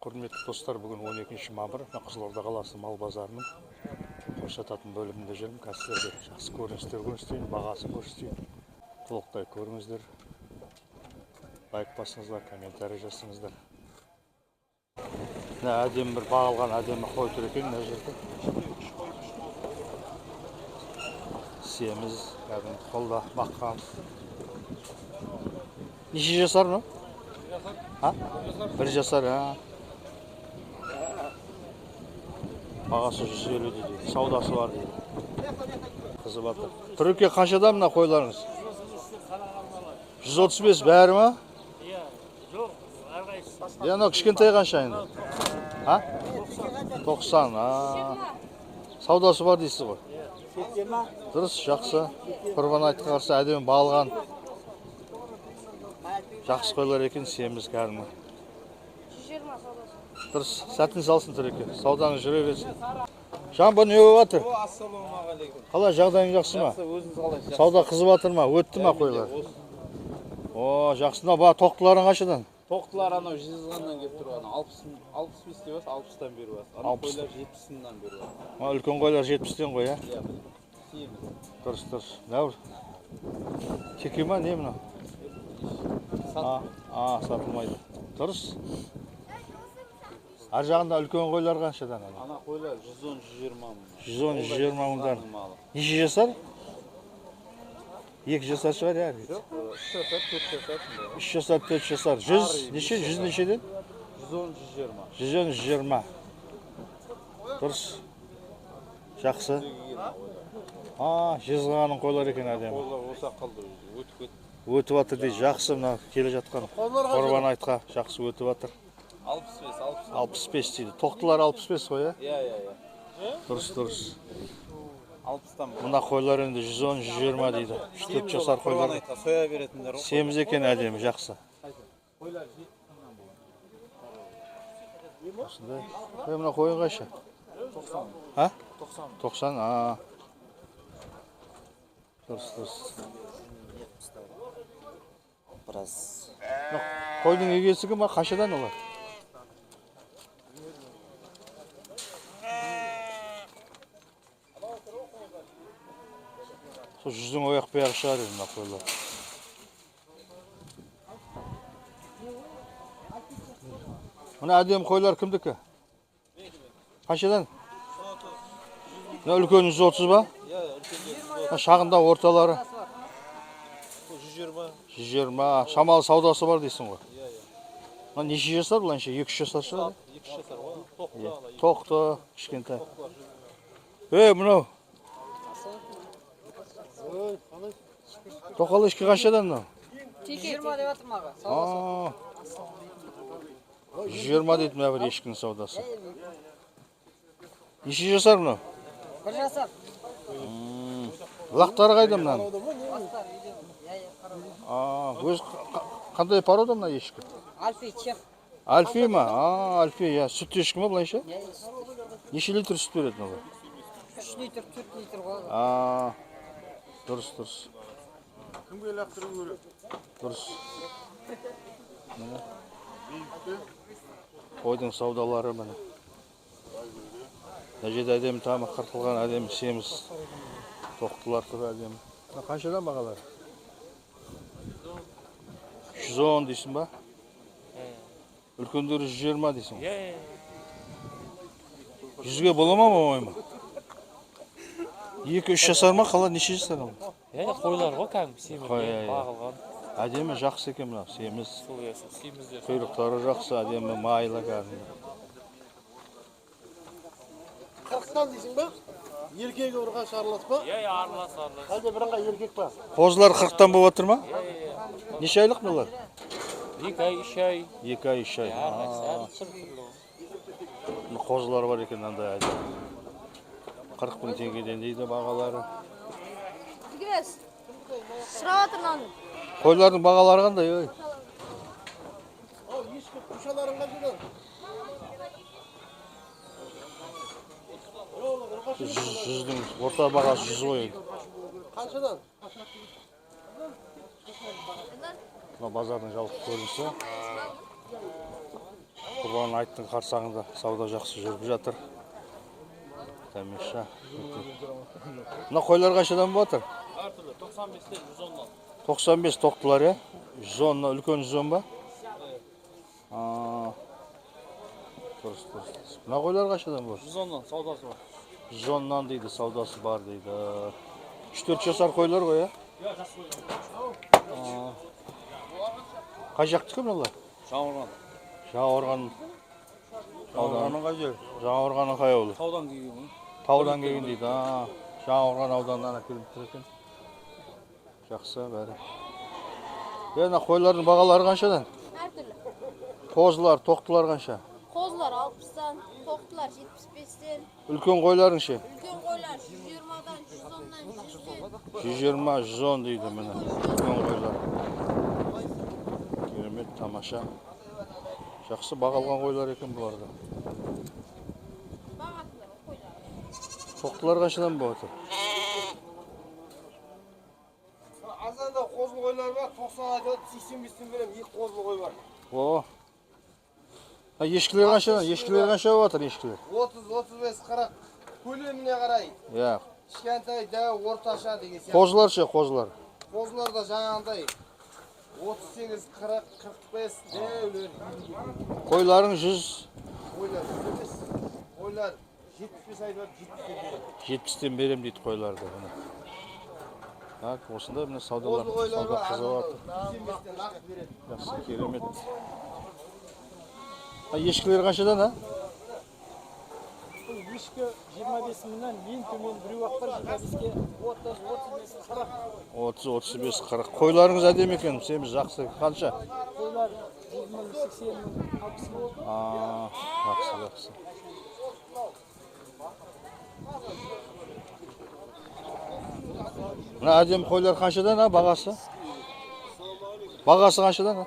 Құрметті достар, бүгін 12 мамыр Қызылорда қаласы мал базарының қой сататын бөлімінде жүрмін. Қазір жақсы көріністер көрсетейін, бағасын көрсетейін. Толықтай көріңіздер. Лайк басыңыздар, комментарий жасаңыздар. Әдемі бір бағалған әдемі қой тұр екен мына жерде. Семіз, кәдімгі қолда баққан. Неше жасар мынау? Бір жасар, бағасы 150 дейді, саудасы бар дейді. Қызы батыр. Түрікке қаншадан мына қойларыңыз? 135 бәрі ма? Иә, жоқ, әрқайсысы. Яна кішкентай қанша енді? 90. Саудасы бар дейсіз ғой? Дұрыс, жақсы. Құрбан айтқа қарсы әдемі бағалған. Жақсы қойлар екен, семіз кәдімгі. 120 саудасы. Дұрыс, сәтін салсын Түрекке. Саудаңыз жүре берсін. Жан, бұл не болып жатыр? Ассалаумағалейкум. Қалай, жағдайың жақсы ма? Өзіңіз қалайсыз? Сауда қызып жатыр ма? Өтті ма қойлар? О, жақсы. Мына тоқтыларың қаншадан? Тоқтылар анау жезқазғаннан келіп тұр, анау 65 деп 60-тан беріп жатыр. Анау қойлар 70-сынан беріп жатыр. Үлкен қойлар 70-тен ғой, Иә, семіз. Дұрыс. Нәуір. Теке ма, не мынау? Сатылмайды. Дұрыс. Ар жағында үлкен қойлар қаншадан? Ана қойлар 110-120 мың. 110-120 мыңдан. Неше жасар? 2 жасар шығар, Жоқ, 3 жасар, 4 жасар. 3 жасар, 4 жасар. 100 нешеден? 110-120. 110-120. Дұрыс. Жақсы. Жезқазғанның қойлар екен әдемі. Қойлар осы қалды, өтіп кетті. Өтіп жатыр дейді, жақсы мына келе жатқан. Құрбан айтқа жақсы өтіп жатыр. 65 дейді. Тоқтылар 65 қой, Иә. Дұрыс. 60-тан. Мына қойлар енді 110-120 дейді. 4 жасар қойлар. Соя беретіндер ғой. Семіз екен әдемі, жақсы. Қойлар 70-тан. Осындай. Мына қойын қайша? 90. 90, Дұрыс. Біраз. Қойдың егесі кім, қаншадан олар? Сол 100-дің ояқ бияғы шығар еді мына қойлар. Мына әдемі қойлар кімдікі? Қаншадан? Мына үлкені 130 ба? Иә, үлкен. Шағында орталары? 120. 120. Шамалы саудасы бар дейсің ғой? Иә. Мына неше жасар бұлайынша? 2-3 жасар шығар? 2 жасар ғой. Тоқты, кішкентай. Мынау? Тоқалы ішкі қаншадан мынау? 20 деп жатырмын аға. 120 дейді мына бір ешкінің саудасы. Неше жасар мынау? 1 жасар. Лақтары қайда мынаның? Өз қандай порода мына ешкі? Альфи, чех. Альфи ма? Альфи, сүт ешкі ма бұлайынша? Неше литр сүт береді мына? 3 литр, 4 литр ғой. Дұрыс. Кімге лақтыру керек? Дұрыс. Қойдың саудалары міне. Мына жерде әдемі тамақ қырқылған, әдемі семіз тоқтылар тұр әдемі. Қаншадан бағалар? 110 дейсің ба? Үлкендері 120 дейсің? 100-ге бола ма ма? 2-3 жасар ма? Қала неше жасар? Қойлар ғой кәдімгі семіз бағылған. Әдемі жақсы екен мынау, семіз. Құйрықтары жақсы, әдемі майлы кәдімгі. 40-тан дейсің ба? Еркегі ұрған шарлас ба? Аралас. Әлде біріңға еркек ба? Қозылар 40-тан болып отыр ма? Неше айлық мылар? 2 ай, 3 ай. 2 ай, 3 ай. Қозылар бар екен андай әдемі. 40 мың теңгеден дейді бағалары. Сұрап жатыр мынаны. Қойлардың бағалары қандай? Ешкі құшаларың қаншадан? 100-дің орта бағасы 100 ғой. Қаншадан? Мына базардың жалпы көрінісі. Құрбан айттың қарсаңында сауда жақсы жүріп жатыр. Тамаша. Мына қойлар қаншадан болып жатыр? Әртүрлі 95-тен 110-дан. 95 тоқтылар, е? 110, үлкен 110 ба? Дұрыс. Мына қойлар қаншадан болады? 110-дан саудасы бар. 110-нан дейді, саудасы бар дейді. 3-4 жасар қойлар ғой, е? Иә, жас қой. Қай жақтікі мыналар? Жаңғырған. Жаңғырғанның қай жер? Жаңғырғанның қай ауылы? Таудан келген ғой. Таудан келген дейді. Жаңғырған ауданынан әкеліп тұр екен. Жақсы бәрі. Ана қойлардың бағалары қаншадан? Әртүрлі. Қозылар, тоқтылар қанша? Қозылар 60-тан, тоқтылар 75-тен, Үлкен қойларың ше? үлкен қойлар 120-дан, 110-дан, 100-ден. 120, 110 дейді міне. Үлкен қойлар. Керемет, тамаша. Жақсы бағалған қойлар екен бұларда. Бағатылар қойлар. Тоқтылар қаншадан болады? Азанда қозы қойлар бар, 90 айтады, 85-тен берем, 2 қозы қой бар. О. Ешкілер қаншадан? Ешкілер қанша болып жатыр ешкілер? 30-35 40. Көлеміне қарай. Иә. Кішкентай, дәу, орташа деген сияқты. Қозылар ше, қозылар. Қозылар да жаңағындай 38, 40, 45 дәулер. Қойларың 100, Қойлар 100 қойлар 75 айтады, 70-тен берем дейді қойларды. Так, осында міне саудалар, қозы қойлар сауда бар, қызып азанда жатыр. 75-тен ақ береді. Жақсы, керемет. Ешкілер қаншадан, а? Ешкі 25 мыңнан ең төмен біреу ақ бар 25-ке 30-35 40. 30-35, 40. Қойларыңыз әдемі екен, семіз жақсы. Қанша? Қойлар 100 мың, 80 мың, 60 мың. Жақсы. Мына әдемі қойлар қаншадан, а, бағасы? Бағасы қаншадан, а?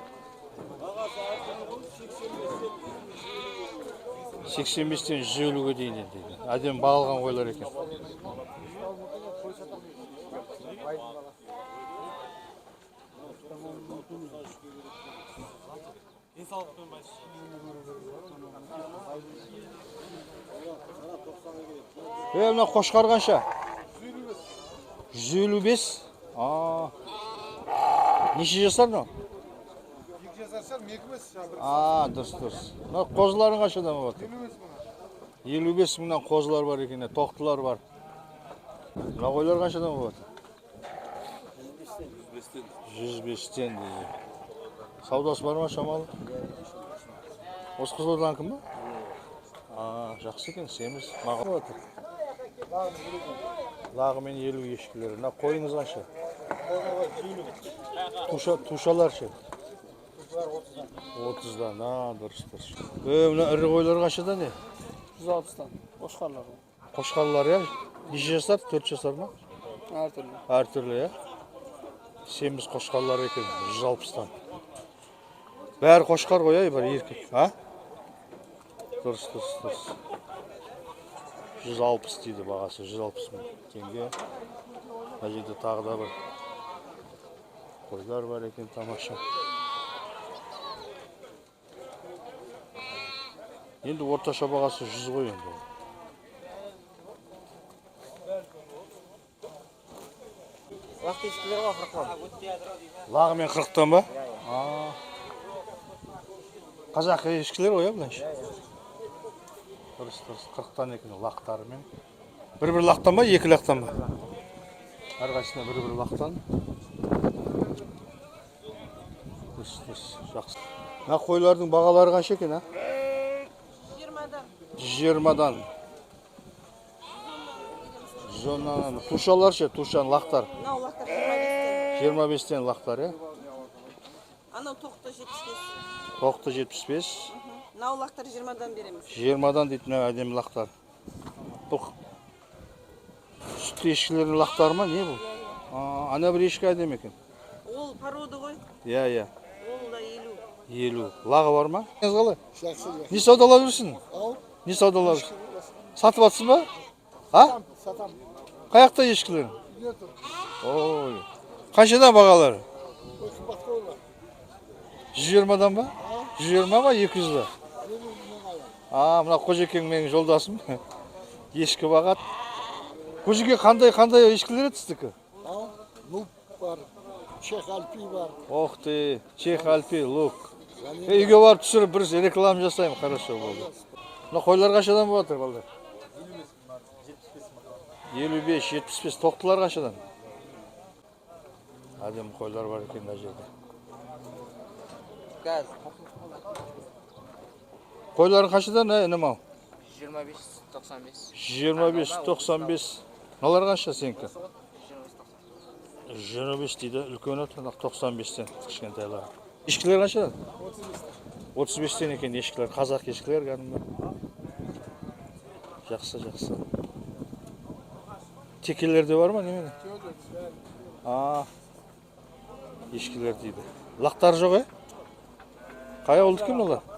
85-тен 150-ге дейін дейді. Әдемі бағалған қойлар екен. Мына қошқар қанша? 155. Неше жасар мынау? 2 жасар, 2 емес. Дұрыс. Мына қозыларың қаншадан болады? 55 мыңнан қозылар бар екен, тоқтылар бар. Мына қойлар қаншадан болады? 105-тен дейді. Саудасы бар ма шамалы? Осы Қызылорданың кім ба? Жақсы екен, семіз. Маған болады. Лағы мен 50 ешкілері. Мына қойыңыз қанша? Тушалар ше? 30-дан, дұрыс. Мына ірі қойлар қаншадан не? 160-тан. Қошқарлар. Қошқарлар, е? Неше жасар? 4 жасар ма? Әртүрлі. Әртүрлі, е? Семіз қошқарлар екен, 160-тан. Бәрі қошқар ғой, бір еркек, а? Дұрыс. 160 дейді бағасы, 160 мың теңге. Мына жерде тағы да бір қойлар бар екен, тамаша. Енді орташа бағасы 100 ғой енді. Лақты ешкілер ғой 40-тан. Лағы мен 40-тан ба? Қазақы ешкілер ғой, бұлайшы? Дұрыс, 40-тан екен лақтарымен. Бір лақтан ба, 2 лақтан ба? Әрқайсысына бір лақтан. Дұрыс, жақсы. Мына қойлардың бағалары қанша екен, а? 20-дан. 110-нан. Тушалар ше, тушан, лақтар. Мынау лақтар 25-тен. 25-тен лақтар, е? Анау тоқты 75. Тоқты 75. Мынау лақтар 20-дан береміз. 20-дан дейді мына әдемі лақтар. Бұл сүтті ешкілердің лақтары ма, не бұл? Ана бір ешкі әдемі екен. Ол породы ғой. Иә. Ол да 50. 50. Лағы бар ма? Қалай? Жақсы. Не саудалап жүрсің? Не саудалап жүрсің? Сатып атсың ба? Сатам. Қаяқта ешкілерің? Ой. Қаншадан бағалары? 120-дан ба? 120 ба, 200 ба? Мына Қожекең менің жолдасым. Ешкі бағат. Қожеке қандай ешкілер еді сіздікі? Лук бар, Чех Альпи бар. Ох ты, Чех Альпи, лук. Үйге барып түсіріп бір реклама жасаймын, хорошо болды. Мына қойлар қашадан болып жатыр балдар? 55-75. Тоқтылар қашадан? Әдем қойлар бар екен мына жерде. Gaz. Қойларын қашадан, інім ау? 25-95. 25-95. Мыналар қаша сенікі? 25 дейді, үлкені 95-тен кішкентайлар. Ешкілер қашадан? 35-тен екен ешкілер, қазақ ешкілер кәдімгі. Жақсы. Текелер де бар ма немене? Ешкілер дейді. Лақтар жоқ, Қай ауылдікі олар?